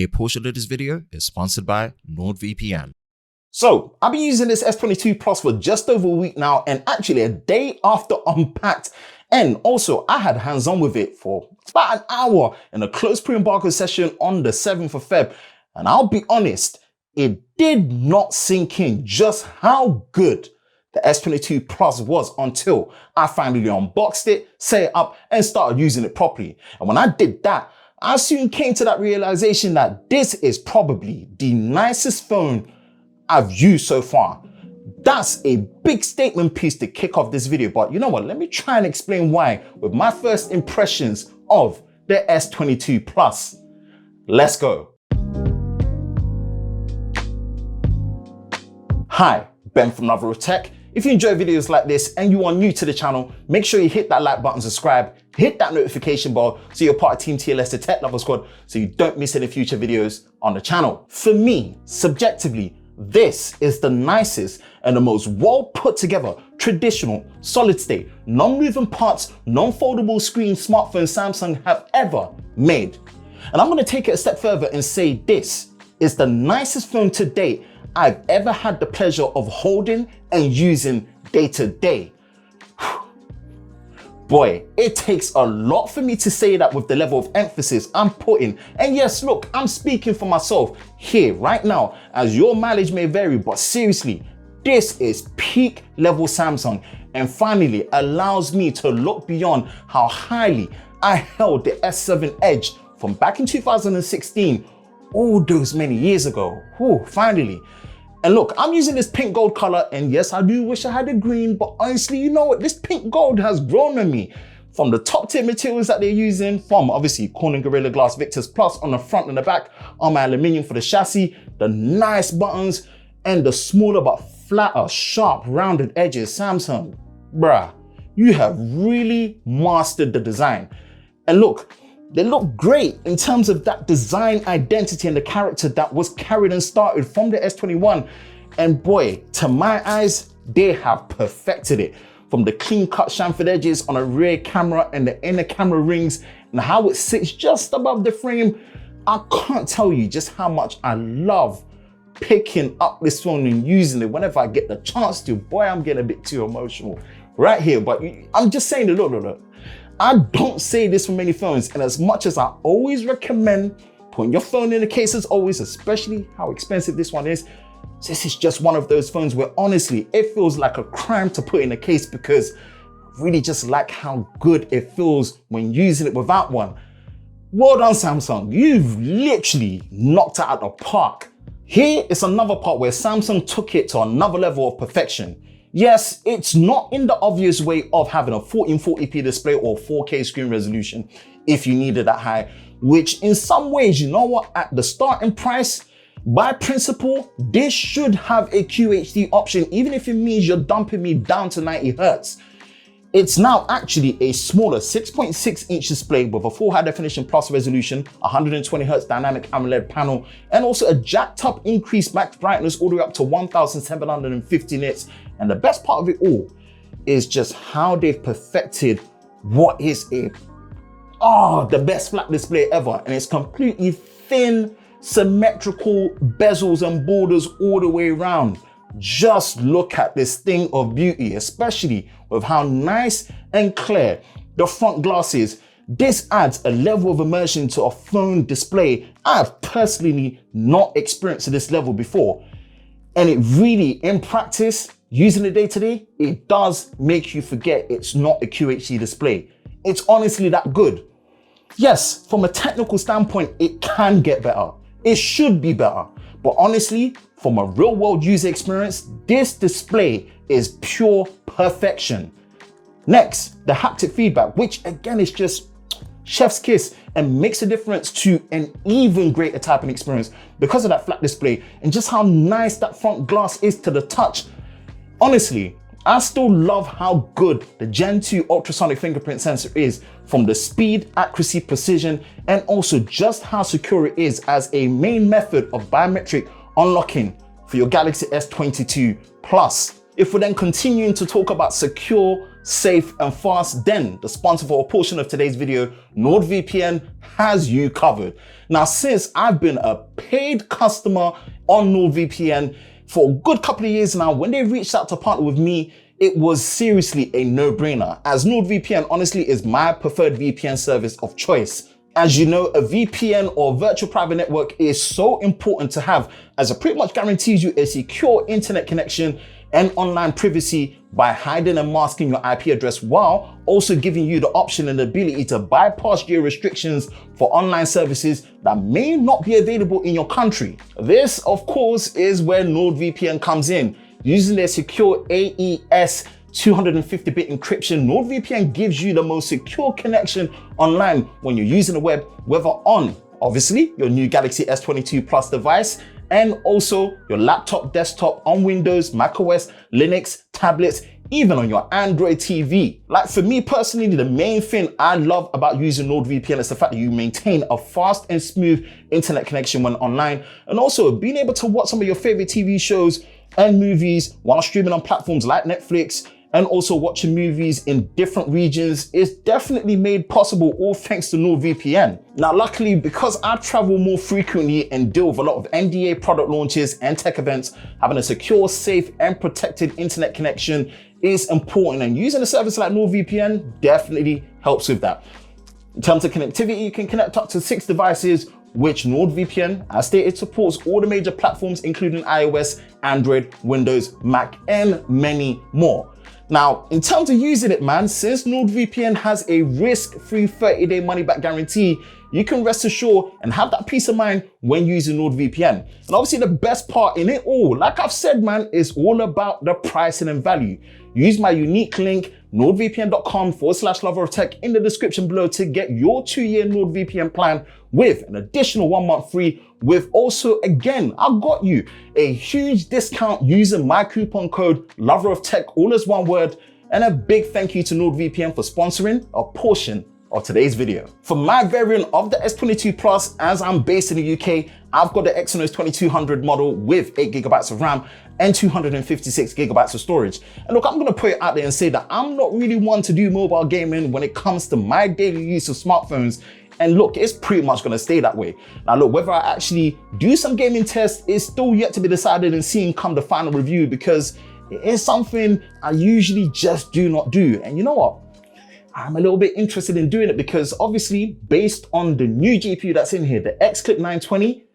A portion of this video is sponsored by NordVPN. So, I've been using this S22 Plus for just over a week now, and actually a day after Unpacked. And also, I had hands-on with it for about an hour in a closed pre-embargo session on the 7th of Feb. And I'll be honest, it did not sink in just how good the S22 Plus was until I finally unboxed it, set it up, and started using it properly. And when I did that, I soon came to that realization that this is probably the nicest phone I've used so far. That's a big statement piece to kick off this video, but you know what? Let me try and explain why with my first impressions of the S22 Plus. Let's go. Hi, Ben from Lover of Tech. If you enjoy videos like this and you are new to the channel, make sure you hit that like button, subscribe, hit that notification bell so you're part of Team TLS, the Tech Lover Squad, so you don't miss any future videos on the channel. For me, subjectively, this is the nicest and the most well put together, traditional, solid state, non-moving parts, non-foldable screen smartphone Samsung have ever made. And I'm gonna take it a step further and say this is the nicest phone to date I've ever had the pleasure of holding and using day to day. Boy, it takes a lot for me to say that with the level of emphasis I'm putting. And yes, look, I'm speaking for myself here right now, as your mileage may vary, but seriously, this is peak level Samsung, and finally allows me to look beyond how highly I held the S7 Edge from back in 2016, all those many years ago. Whew, finally. And look, I'm using this pink gold color, and yes, I do wish I had a green, but honestly, you know what? This pink gold has grown on me. From the top tier materials that they're using, from obviously Corning Gorilla Glass Victus Plus on the front and the back, Armor Aluminium for the chassis, the nice buttons, and the smaller but flatter, sharp, rounded edges. Samsung, bruh, you have really mastered the design. And look, they look great in terms of that design identity and the character that was carried and started from the S21. And boy, to my eyes, they have perfected it. From the clean cut chamfered edges on a rear camera and the inner camera rings and how it sits just above the frame, I can't tell you just how much I love picking up this phone and using it whenever I get the chance to. Boy, I'm getting a bit too emotional right here, but I'm just saying that, look. I don't say this for many phones, and as much as I always recommend putting your phone in the case as always, especially how expensive this one is, this is just one of those phones where honestly, it feels like a crime to put in a case because I really just like how good it feels when using it without one. Well done, Samsung. You've literally knocked it out of the park. Here is another part where Samsung took it to another level of perfection. Yes, it's not in the obvious way of having a 1440p display or 4K screen resolution if you need it that high, which in some ways, you know what, at the starting price, by principle, this should have a QHD option, even if it means you're dumping me down to 90 Hertz. It's now actually a smaller 6.6 inch display with a full high definition plus resolution, 120 Hz dynamic AMOLED panel, and also a jacked up increased max brightness all the way up to 1750 nits. And the best part of it all is just how they've perfected what is the best flat display ever. And it's completely thin, symmetrical bezels and borders all the way around. Just look at this thing of beauty, especially with how nice and clear the front glass is. This adds a level of immersion to a phone display I've personally not experienced at this level before. And it really, in practice, using it day to day, it does make you forget it's not a QHD display. It's honestly that good. Yes, from a technical standpoint, it can get better. It should be better. But honestly, from a real world user experience, this display is pure perfection. Next, the haptic feedback, which again is just chef's kiss and makes a difference to an even greater typing experience because of that flat display and just how nice that front glass is to the touch. Honestly, I still love how good the Gen 2 ultrasonic fingerprint sensor is, from the speed, accuracy, precision, and also just how secure it is as a main method of biometric unlocking for your Galaxy S22 Plus. If we're then continuing to talk about secure safe and fast, then the sponsor for a portion of today's video, NordVPN, has you covered. Now, since I've been a paid customer on NordVPN for a good couple of years now, when they reached out to partner with me, it was seriously a no-brainer, as NordVPN honestly is my preferred VPN service of choice. As you know, a VPN or virtual private network is so important to have, as it pretty much guarantees you a secure internet connection and online privacy by hiding and masking your IP address, while also giving you the option and ability to bypass geo restrictions for online services that may not be available in your country. This, of course, is where NordVPN comes in. Using their secure AES 250-bit encryption, NordVPN gives you the most secure connection online when you're using the web, whether on, obviously, your new Galaxy S22 Plus device, and also your laptop, desktop, on Windows, macOS, Linux, tablets, even on your Android TV. Like for me personally, the main thing I love about using NordVPN is the fact that you maintain a fast and smooth internet connection when online, and also being able to watch some of your favorite TV shows and movies while streaming on platforms like Netflix, and also watching movies in different regions is definitely made possible all thanks to NordVPN. Now, luckily, because I travel more frequently and deal with a lot of NDA product launches and tech events, having a secure, safe, and protected internet connection is important, and using a service like NordVPN definitely helps with that. In terms of connectivity, you can connect up to 6 devices, which NordVPN, as stated, supports all the major platforms, including iOS, Android, Windows, Mac, and many more. Now, in terms of using it, man, since NordVPN has a risk-free 30-day money-back guarantee, you can rest assured and have that peace of mind when using NordVPN. And obviously the best part in it all, like I've said, man, is all about the pricing and value. Use my unique link, nordvpn.com/loveroftech in the description below to get your 2-year NordVPN plan with an additional 1 month free, with also, again, I've got you a huge discount using my coupon code LOVEROFTECH, all as one word, and a big thank you to NordVPN for sponsoring a portion of today's video. For my variant of the S22 Plus, as I'm based in the UK, I've got the Exynos 2200 model with 8GB of RAM and 256GB of storage. And look, I'm gonna put it out there and say that I'm not really one to do mobile gaming when it comes to my daily use of smartphones. And look, it's pretty much gonna stay that way. Now look, whether I actually do some gaming tests is still yet to be decided and seen come the final review, because it is something I usually just do not do. And you know what? I'm a little bit interested in doing it because obviously, based on the new GPU that's in here, the XClip 920,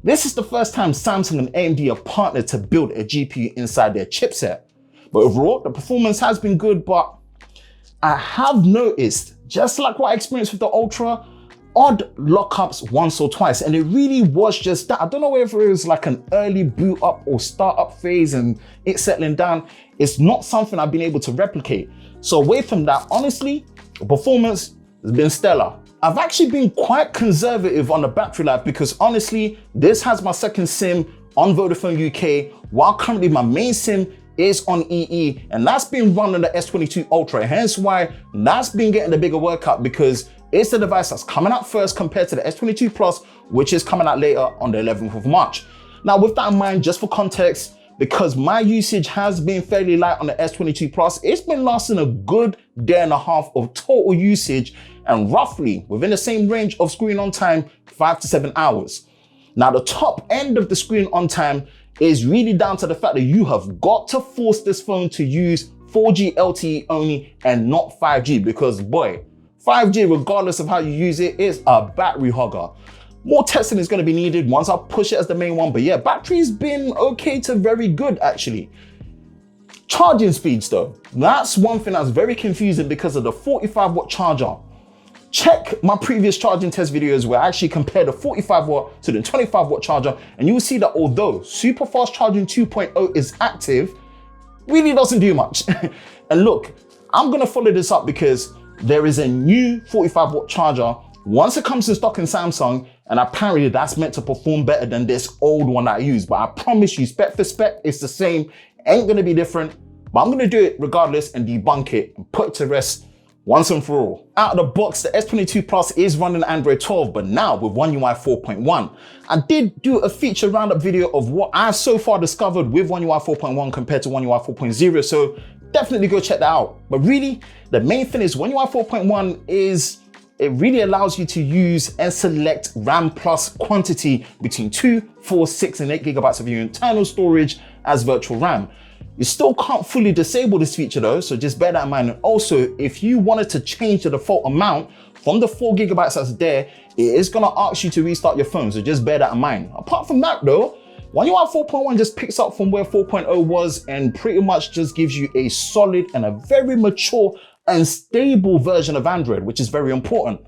this is the first time Samsung and AMD are partnered to build a GPU inside their chipset. But overall, the performance has been good, but I have noticed, just like what I experienced with the Ultra, odd lockups once or twice, and it really was just that. I don't know whether it was like an early boot up or startup phase and it settling down. It's not something I've been able to replicate. So away from that, honestly, the performance has been stellar. I've actually been quite conservative on the battery life because honestly, this has my second SIM on Vodafone UK, while currently my main SIM is on EE, and that's been run on the S22 Ultra, hence why that's been getting the bigger workout, because it's the device that's coming out first compared to the S22 Plus, which is coming out later on the 11th of March. Now, with that in mind, just for context, because my usage has been fairly light on the S22 Plus, it's been lasting a good day and a half of total usage, and roughly within the same range of screen on time, 5 to 7 hours. Now, the top end of the screen on time is really down to the fact that you have got to force this phone to use 4G LTE only and not 5G, because boy, 5G, regardless of how you use it, is a battery hogger. More testing is going to be needed once I push it as the main one, but yeah, battery's been okay to very good actually. Charging speeds though, that's one thing that's very confusing because of the 45-watt charger. Check my previous charging test videos where I actually compared the 45-watt to the 25-watt charger, and you will see that although Super Fast Charging 2.0 is active, really doesn't do much. And look, I'm gonna follow this up because there is a new 45-watt charger once it comes to stock in Samsung, and apparently that's meant to perform better than this old one that I use. But I promise you, spec for spec, it's the same, ain't gonna be different, but I'm gonna do it regardless and debunk it and put it to rest once and for all. Out of the box, the S22 Plus is running Android 12, but now with One UI 4.1. I did do a feature roundup video of what I've so far discovered with One UI 4.1 compared to One UI 4.0, so definitely go check that out. But really, the main thing is One UI 4.1 is it really allows you to use and select RAM plus quantity between 2, 4, 6, and 8 gigabytes of your internal storage as virtual RAM. You still can't fully disable this feature though, so just bear that in mind. And also, if you wanted to change the default amount from the 4 gigabytes that's there, it is gonna ask you to restart your phone, so just bear that in mind. Apart from that though, One UI 4.1 just picks up from where 4.0 was and pretty much just gives you a solid and a very mature and stable version of Android, which is very important.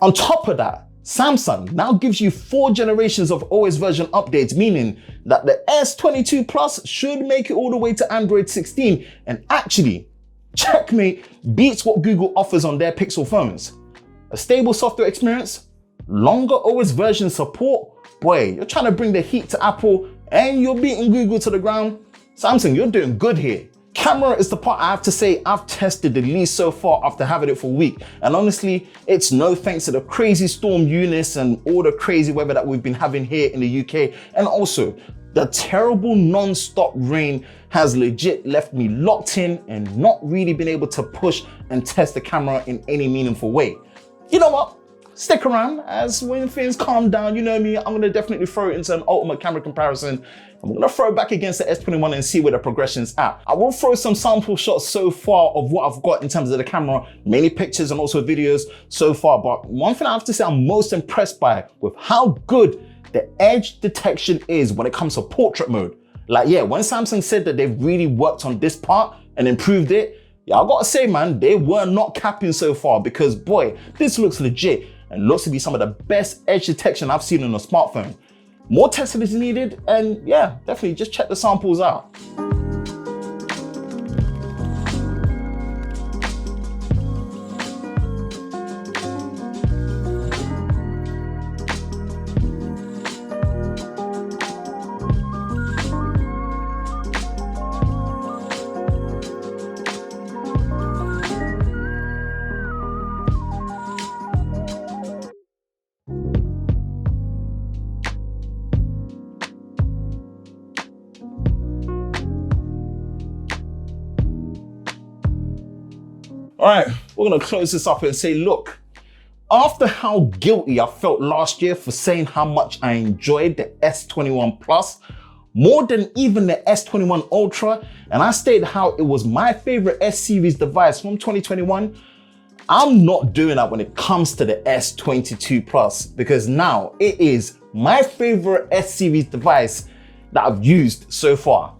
On top of that, Samsung now gives you 4 generations of OS version updates, meaning that the S22 Plus should make it all the way to Android 16 and actually, checkmate, beats what Google offers on their Pixel phones. A stable software experience, longer OS version support. Boy, you're trying to bring the heat to Apple and you're beating Google to the ground. Samsung, you're doing good here. Camera is the part I have to say I've tested the least so far after having it for a week. And honestly, it's no thanks to the crazy storm Eunice and all the crazy weather that we've been having here in the UK. And also, the terrible non-stop rain has legit left me locked in and not really been able to push and test the camera in any meaningful way. You know what? Stick around, as when things calm down, you know me, I'm gonna definitely throw it into an ultimate camera comparison. I'm gonna throw it back against the S21 and see where the progression's at. I will throw some sample shots so far of what I've got in terms of the camera, mainly pictures and also videos so far. But one thing I have to say I'm most impressed by with how good the edge detection is when it comes to portrait mode. Like, yeah, when Samsung said that they've really worked on this part and improved it, yeah, I gotta say, man, they were not capping so far, because boy, this looks legit and looks to be some of the best edge detection I've seen on a smartphone. More testing is needed, and yeah, definitely just check the samples out. All right, we're gonna close this up and say, look, after how guilty I felt last year for saying how much I enjoyed the S21 Plus, more than even the S21 Ultra, and I stated how it was my favorite S-series device from 2021, I'm not doing that when it comes to the S22 Plus, because now it is my favorite S-series device that I've used so far.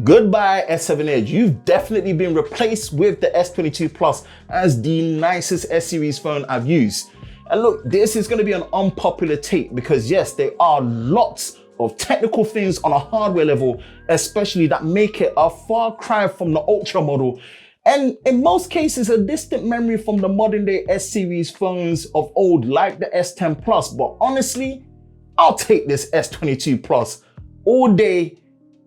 Goodbye S7 Edge, you've definitely been replaced with the S22 Plus as the nicest S-series phone I've used. And look, this is going to be an unpopular take because yes, there are lots of technical things on a hardware level, especially that make it a far cry from the Ultra model. And in most cases, a distant memory from the modern day S-series phones of old like the S10 Plus. But honestly, I'll take this S22 Plus all day,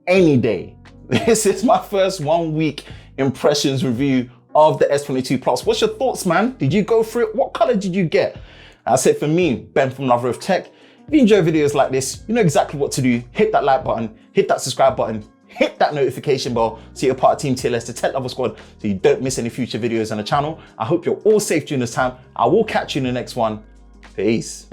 any day. This is my first 1 week impressions review of the S22 Plus. What's your thoughts, man? Did you go through it? What color did you get? That's it for me, Ben from Lover of Tech. If you enjoy videos like this, you know exactly what to do. Hit that like button, hit that subscribe button, hit that notification bell so you're part of Team TLS, the Tech Lover Squad, so you don't miss any future videos on the channel. I hope you're all safe during this time. I will catch you in the next one. Peace.